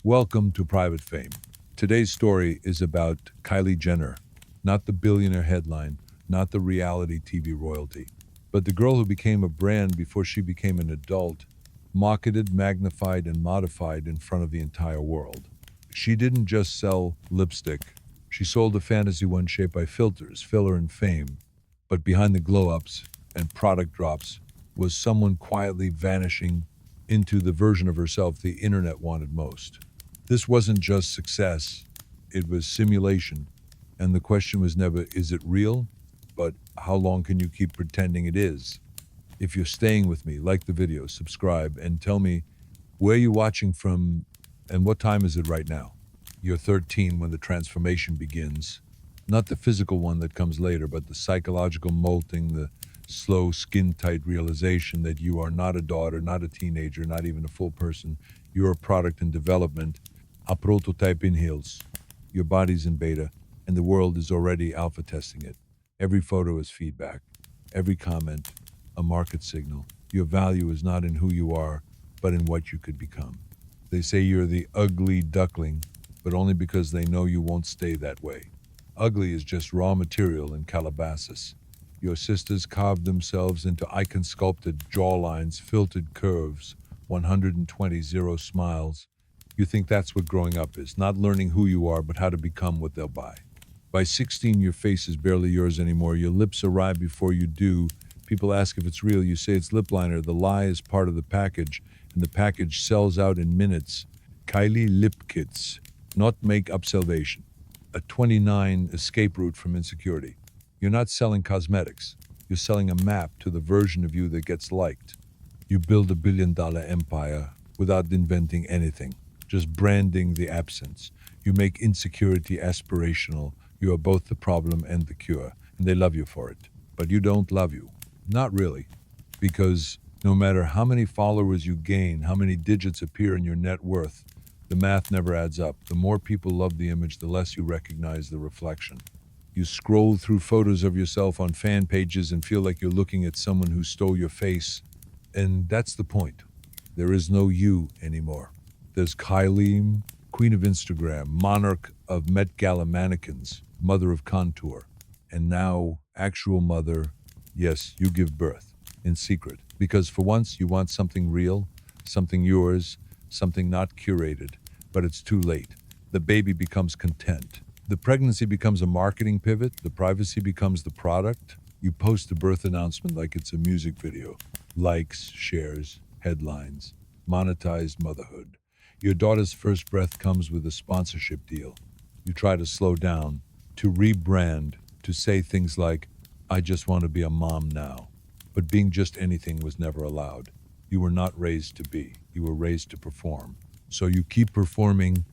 Welcome to Private Fame. Today's story is about Kylie Jenner, not the billionaire headline, not the reality TV royalty, but the girl who became a brand before she became an adult, marketed, magnified, and modified in front of the entire world. She didn't just sell lipstick, she sold a fantasy one shaped by filters, filler, and fame. But behind the glow ups and product drops was someone quietly vanishing into the version of herself the internet wanted most. This wasn't just success, it was simulation. And the question was never, is it real? But how long can you keep pretending it is? If you're staying with me, like the video, subscribe, and tell me where you're watching from and what time is it right now. You're 13 when the transformation begins. Not the physical one that comes later, but the psychological molting, the slow, skin tight realization that you are not a daughter, not a teenager, not even a full person. You're a product in development, a prototype in heels. Your body's in beta, and the world is already alpha testing it. Every photo is feedback, every comment, a market signal. Your value is not in who you are, but in what you could become. They say you're the ugly duckling, but only because they know you won't stay that way. Ugly is just raw material in Calabasas. Your sisters carved themselves into icon sculpted jawlines, filtered curves, 120 zero smiles. You think that's what growing up is, not learning who you are, but how to become what they'll buy. By 16, your face is barely yours anymore. Your lips arrive before you do. People ask if it's real. You say it's lip liner. The lie is part of the package, and the package sells out in minutes. Kylie lip kits, not make-up salvation. A 29 escape route from insecurity. You're not selling cosmetics. You're selling a map to the version of you that gets liked. You build a billion-dollar empire without inventing anything, just branding the absence. You make insecurity aspirational. You are both the problem and the cure, and they love you for it. But you don't love you. Not really. Because no matter how many followers you gain, how many digits appear in your net worth, the math never adds up. The more people love the image, the less you recognize the reflection. You scroll through photos of yourself on fan pages and feel like you're looking at someone who stole your face. And that's the point. There is no you anymore. There's Kylie, queen of Instagram, monarch of Met Gala mannequins, mother of contour, and now actual mother. Yes, you give birth in secret because for once you want something real, something yours, something not curated, but it's too late. The baby becomes content. The pregnancy becomes a marketing pivot. The privacy becomes the product. You post a birth announcement like it's a music video. Likes, shares, headlines, monetized motherhood. Your daughter's first breath comes with a sponsorship deal. You try to slow down, to rebrand, to say things like, I just want to be a mom now. But being just anything was never allowed. You were not raised to be. You were raised to perform. So you keep performing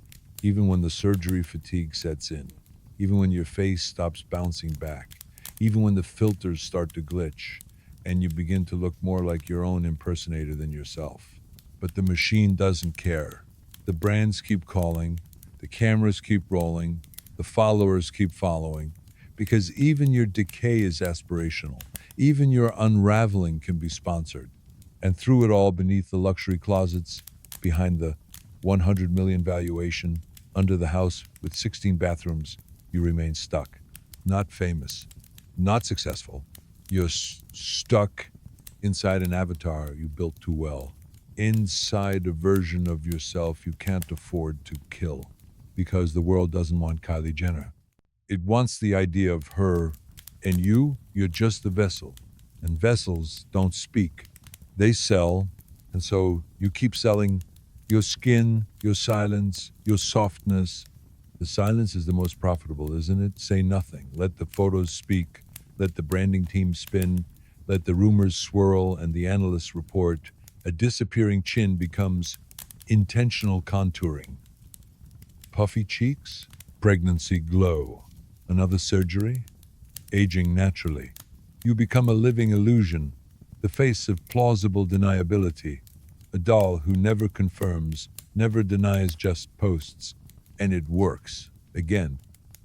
even when the surgery fatigue sets in, even when your face stops bouncing back, even when the filters start to glitch, and you begin to look more like your own impersonator than yourself. But the machine doesn't care. The brands keep calling, the cameras keep rolling, the followers keep following, because even your decay is aspirational. Even your unraveling can be sponsored. And through it all, beneath the luxury closets, behind the 100 million valuation, under the house with 16 bathrooms, you remain stuck. Not famous, not successful. You're stuck inside an avatar you built too well. Inside a version of yourself you can't afford to kill. Because the world doesn't want Kylie Jenner. It wants the idea of her, and you're just the vessel. And vessels don't speak. They sell, and so you keep selling your skin, your silence, your softness. The silence is the most profitable, isn't it? Say nothing. Let the photos speak. Let the branding team spin. Let the rumors swirl and the analysts report. A disappearing chin becomes intentional contouring. Puffy cheeks, pregnancy glow. Another surgery, aging naturally. You become a living illusion, the face of plausible deniability, a doll who never confirms, never denies, just posts. And it works, again,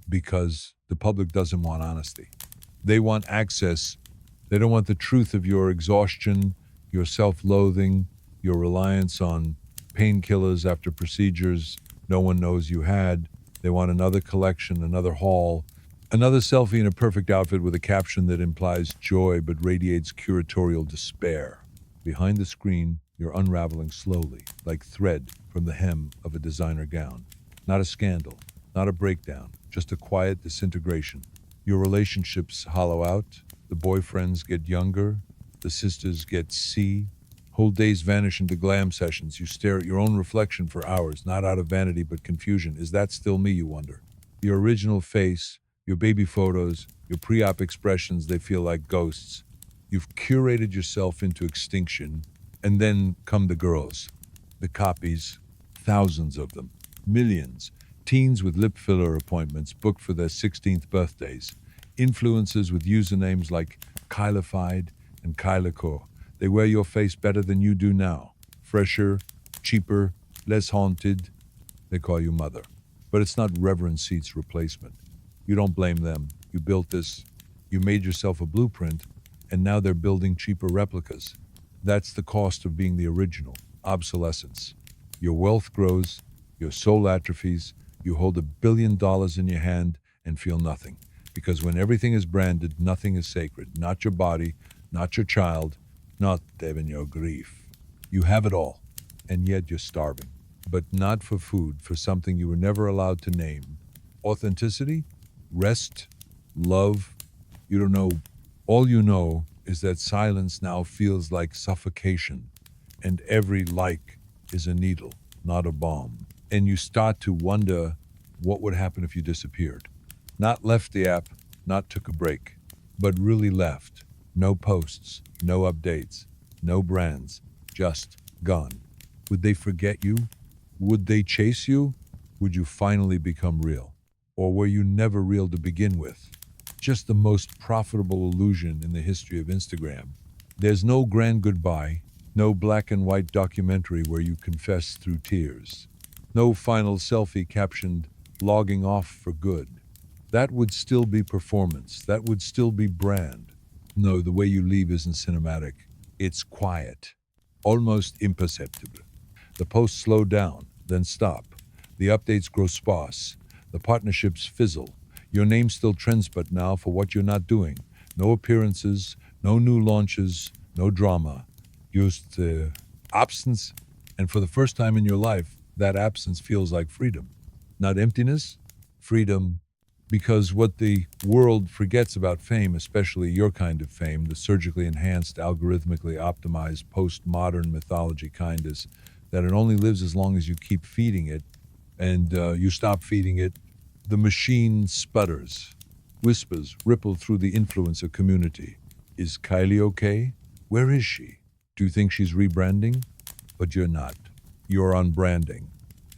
because the public doesn't want honesty. They want access. They don't want the truth of your exhaustion, your self-loathing, your reliance on painkillers after procedures, no one knows you had. They want another collection, another haul, another selfie in a perfect outfit with a caption that implies joy but radiates curatorial despair. Behind the screen, you're unraveling slowly, like thread from the hem of a designer gown. Not a scandal, not a breakdown, just a quiet disintegration. Your relationships hollow out, the boyfriends get younger, the sisters get C. Whole days vanish into glam sessions. You stare at your own reflection for hours, not out of vanity but confusion. Is that still me, you wonder? Your original face, your baby photos, your pre op expressions, they feel like ghosts. You've curated yourself into extinction, and then come the girls, the copies, thousands of them, millions, teens with lip filler appointments booked for their 16th birthdays, influencers with usernames like Kylified and Kylico. They wear your face better than you do now. Fresher, cheaper, less haunted. They call you mother. But it's not Reverend Seat's replacement. You don't blame them. You built this. You made yourself a blueprint, and now they're building cheaper replicas. That's the cost of being the original. Obsolescence. Your wealth grows, your soul atrophies, you hold $1 billion in your hand and feel nothing. Because when everything is branded, nothing is sacred. Not your body, not your child, not even your grief. You have it all, and yet you're starving. But not for food, for something you were never allowed to name. Authenticity? Rest? Love? You don't know. All you know is that silence now feels like suffocation, and every like is a needle, not a bomb. And you start to wonder what would happen if you disappeared. Not left the app, not took a break, but really left. No posts, no updates, no brands, just gone. Would they forget you? Would they chase you? Would you finally become real? Or were you never real to begin with? Just the most profitable illusion in the history of Instagram. There's no grand goodbye, no black and white documentary where you confess through tears, no final selfie captioned, logging off for good. That would still be performance, that would still be brand. No, the way you leave isn't cinematic. It's quiet, almost imperceptible. The posts slow down, then stop. The updates grow sparse. The partnerships fizzle. Your name still trends, but now for what you're not doing. No appearances, no new launches, no drama. Just absence. And for the first time in your life, that absence feels like freedom. Not emptiness, freedom. Because what the world forgets about fame, especially your kind of fame, the surgically enhanced, algorithmically optimized, postmodern mythology kind, is that it only lives as long as you keep feeding it, and you stop feeding it. The machine sputters. Whispers ripple through the influencer community. Is Kylie okay? Where is she? Do you think she's rebranding? But you're not. You're unbranding.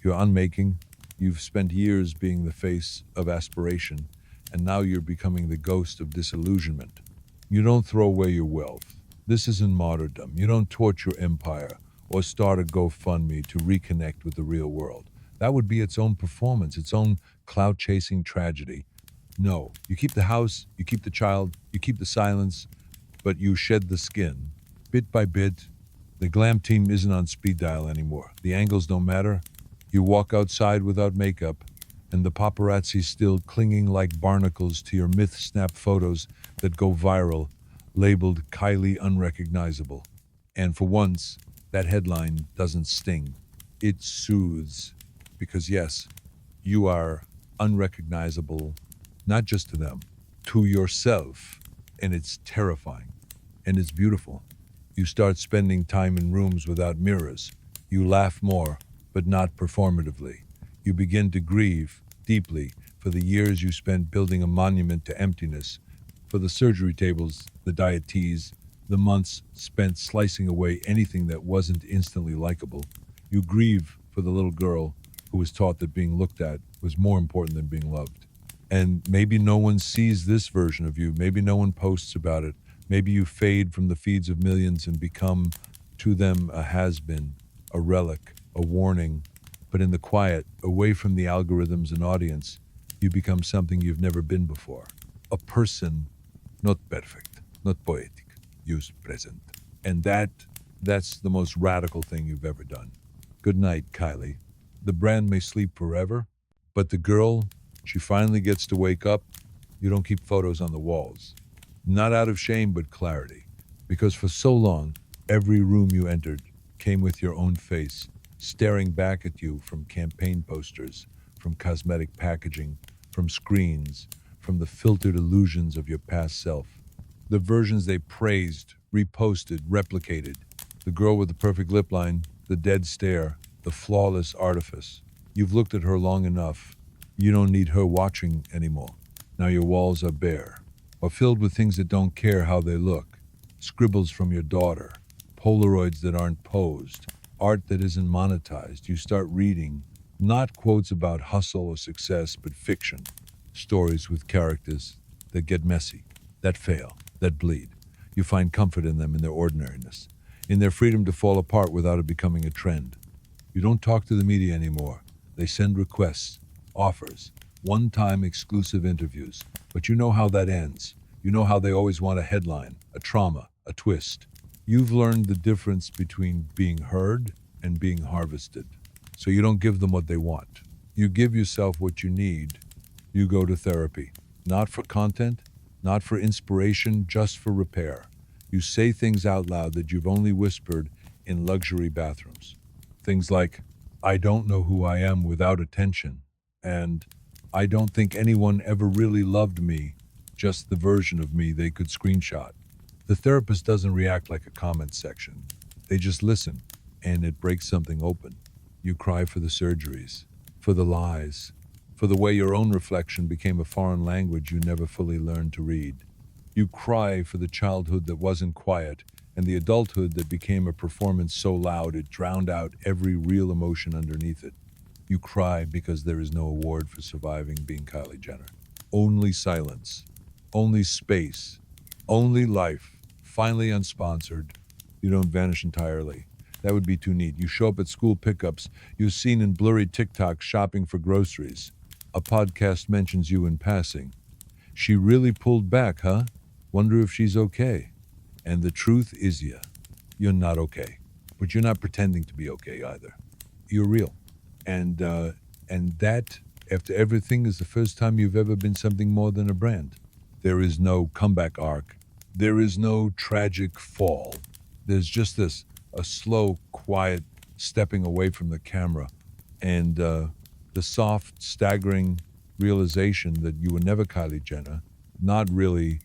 You're unmaking. You've spent years being the face of aspiration, and now you're becoming the ghost of disillusionment. You don't throw away your wealth. This isn't martyrdom. You don't torch your empire or start a GoFundMe to reconnect with the real world. That would be its own performance, its own cloud chasing tragedy. No, you keep the house, you keep the child, you keep the silence, but you shed the skin. Bit by bit, the glam team isn't on speed dial anymore. The angles don't matter. You walk outside without makeup, and the paparazzi still clinging like barnacles to your myth snap photos that go viral, labeled Kylie unrecognizable. And for once, that headline doesn't sting. It soothes. Because yes, you are unrecognizable, not just to them, to yourself. And it's terrifying. And it's beautiful. You start spending time in rooms without mirrors. You laugh more, but not performatively. You begin to grieve deeply for the years you spent building a monument to emptiness, for the surgery tables, the diet teas, the months spent slicing away anything that wasn't instantly likable. You grieve for the little girl who was taught that being looked at was more important than being loved. And maybe no one sees this version of you. Maybe no one posts about it. Maybe you fade from the feeds of millions and become, to them, a has-been, a relic, a warning. But in the quiet, away from the algorithms and audience, you become something you've never been before. A person, not perfect, not poetic, just present. And that's the most radical thing you've ever done. Good night, Kylie. The brand may sleep forever, but the girl, she finally gets to wake up. You don't keep photos on the walls. Not out of shame, but clarity. Because for so long, every room you entered came with your own face, staring back at you from campaign posters, from cosmetic packaging, from screens, from the filtered illusions of your past self. The versions they praised, reposted, replicated. The girl with the perfect lip line, the dead stare, the flawless artifice. You've looked at her long enough. You don't need her watching anymore. Now your walls are bare, or filled with things that don't care how they look. Scribbles from your daughter, Polaroids that aren't posed, art that isn't monetized. You start reading, not quotes about hustle or success, but fiction. Stories with characters that get messy, that fail, that bleed. You find comfort in them in their ordinariness, in their freedom to fall apart without it becoming a trend. You don't talk to the media anymore. They send requests, offers, one-time exclusive interviews. But you know how that ends. You know how they always want a headline, a trauma, a twist. You've learned the difference between being heard and being harvested. So you don't give them what they want. You give yourself what you need. You go to therapy, not for content, not for inspiration, just for repair. You say things out loud that you've only whispered in luxury bathrooms. Things like, I don't know who I am without attention, and I don't think anyone ever really loved me, just the version of me they could screenshot. The therapist doesn't react like a comment section. They just listen, and it breaks something open. You cry for the surgeries, for the lies, for the way your own reflection became a foreign language you never fully learned to read. You cry for the childhood that wasn't quiet and the adulthood that became a performance so loud it drowned out every real emotion underneath it. You cry because there is no award for surviving being Kylie Jenner. Only silence, only space, only life, finally unsponsored. You don't vanish entirely. That would be too neat. You show up at school pickups, you're seen in blurry TikToks shopping for groceries. A podcast mentions you in passing. She really pulled back, huh? Wonder if she's okay. And the truth is, yeah, you're not okay. But you're not pretending to be okay either. You're real. And that, after everything, is the first time you've ever been something more than a brand. There is no comeback arc. There is no tragic fall. There's just this, a slow, quiet stepping away from the camera and the soft, staggering realization that you were never Kylie Jenner, not really.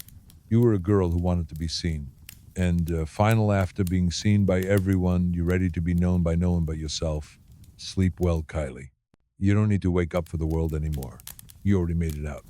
You were a girl who wanted to be seen. And final after being seen by everyone, you're ready to be known by no one but yourself. Sleep well, Kylie. You don't need to wake up for the world anymore. You already made it out.